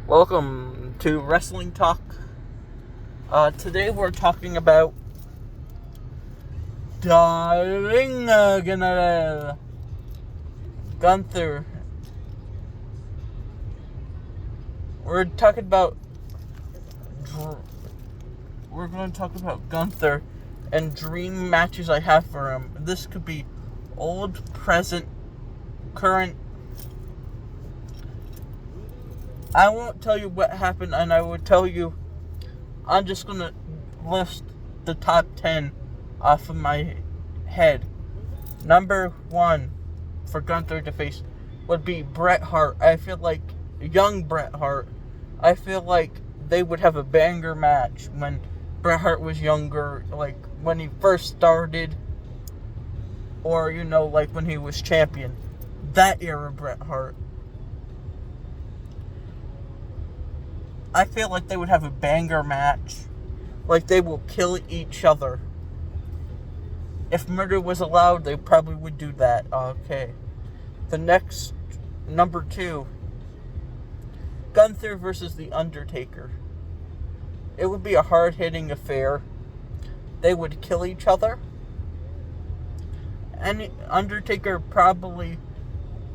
Welcome to Wrestling Talk. Today we're talking about Gunther. We're talking about we're going to talk about Gunther and dream matches I have for him. This could be old, present, current. I won't tell you what happened, and I will tell you. I'm just going to list the top 10 off of my head. Number 1 for Gunther to face would be Bret Hart. I feel like young Bret Hart. I feel like they would have a banger match when Bret Hart was younger, like when he first started, or like when he was champion. That era Bret Hart. I feel like they would have a banger match. Like they will kill each other. If murder was allowed, they probably would do that. Okay. The next, number 2. Gunther versus The Undertaker. It would be a hard-hitting affair. They would kill each other. And Undertaker probably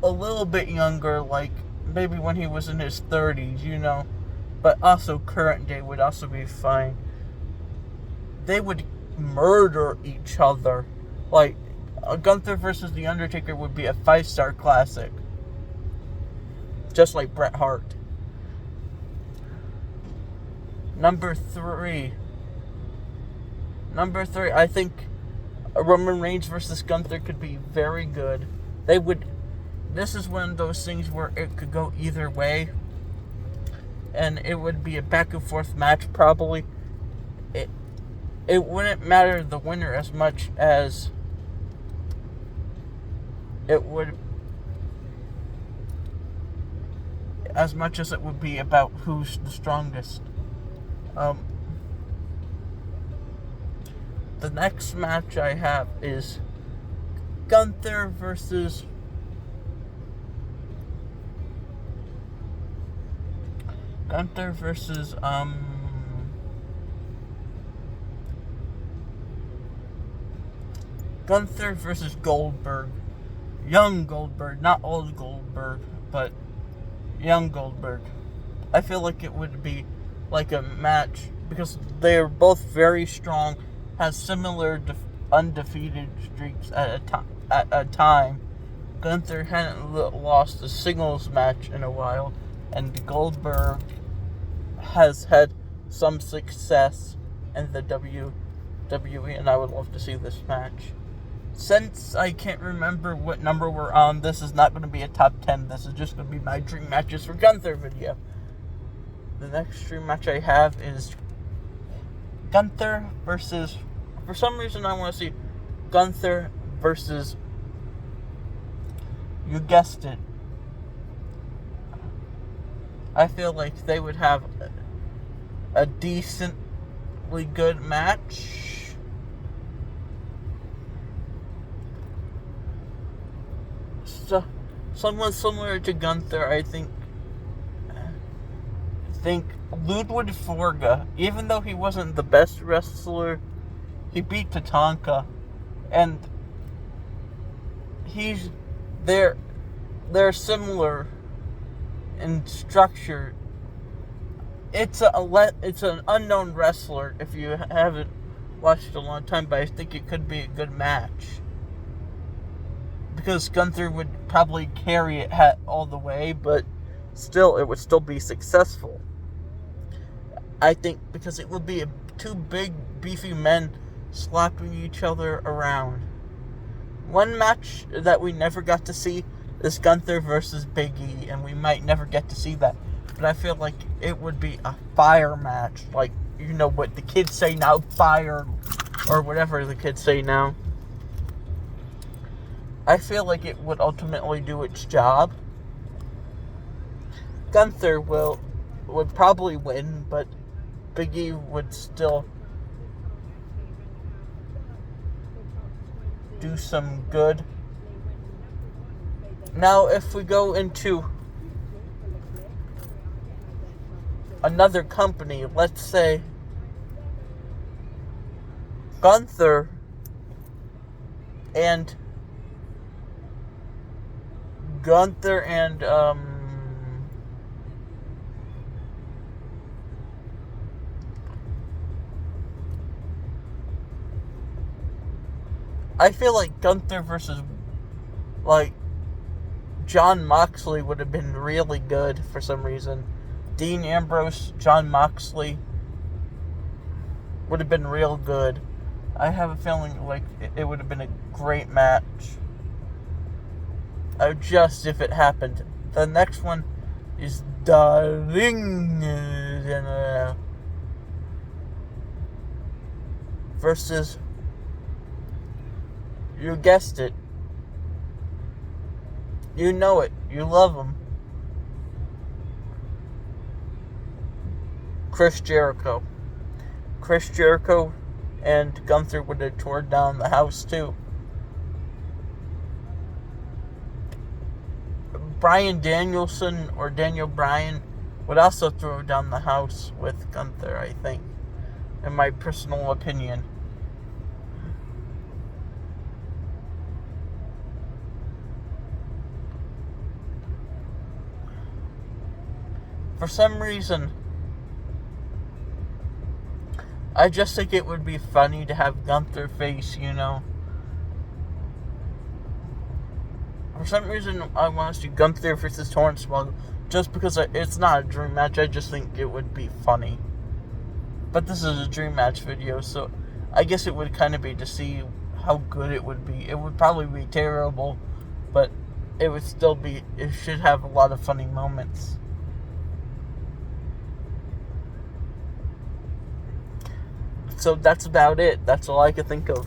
a little bit younger, like maybe when he was in his 30s, But also current day would also be fine. They would murder each other. Like, Gunther versus The Undertaker would be a 5-star classic. Just like Bret Hart. Number 3, I think Roman Reigns versus Gunther could be very good. This is one of those things where it could go either way. And it would be a back and forth match probably. It wouldn't matter the winner as much as it would be about who's the strongest. The next match I have is Gunther versus Gunther versus Goldberg. Young Goldberg, not old Goldberg, but young Goldberg. I feel like it would be like a match because they're both very strong, has similar undefeated streaks at a time. Gunther hadn't lost a singles match in a while, and Goldberg has had some success in the WWE, and I would love to see this match. Since I can't remember what number we're on, this is not going to be a top 10. This is just going to be my dream matches for Gunther video. The next dream match I have is Gunther versus... For some reason, I want to see Gunther versus... You guessed it. I feel like they would have a decently good match. So, someone similar to Gunther, I think Ludwig Forga, even though he wasn't the best wrestler, he beat Tatanka, and they're similar in structure. It's an unknown wrestler if you haven't watched a long time, but I think it could be a good match. Because Gunther would probably carry it all the way, but still, it would still be successful. I think because it would be two big, beefy men slapping each other around. One match that we never got to see is Gunther versus Big E, and we might never get to see that. But I feel like it would be a fire match. Like, what the kids say now, fire, or whatever the kids say now. I feel like it would ultimately do its job. Gunther would probably win, but Big E would still do some good. Now, if we go into another company, let's say Gunther and I feel like Gunther versus like John Moxley would have been really good for some reason. Dean Ambrose, John Moxley would have been real good. I have a feeling like it would have been a great match. Just if it happened. The next one is the Ring versus, you guessed it. You know it. You love him. Chris Jericho. Chris Jericho and Gunther would have torn down the house too. Bryan Danielson or Daniel Bryan would also throw down the house with Gunther, I think, in my personal opinion. For some reason, I just think it would be funny to have Gunther face, For some reason, I want to see Gunther versus Hornswoggle, just because it's not a dream match. I just think it would be funny. But this is a dream match video, so I guess it would kind of be to see how good it would be. It would probably be terrible, but it would still be, it should have a lot of funny moments. So that's about it. That's all I could think of.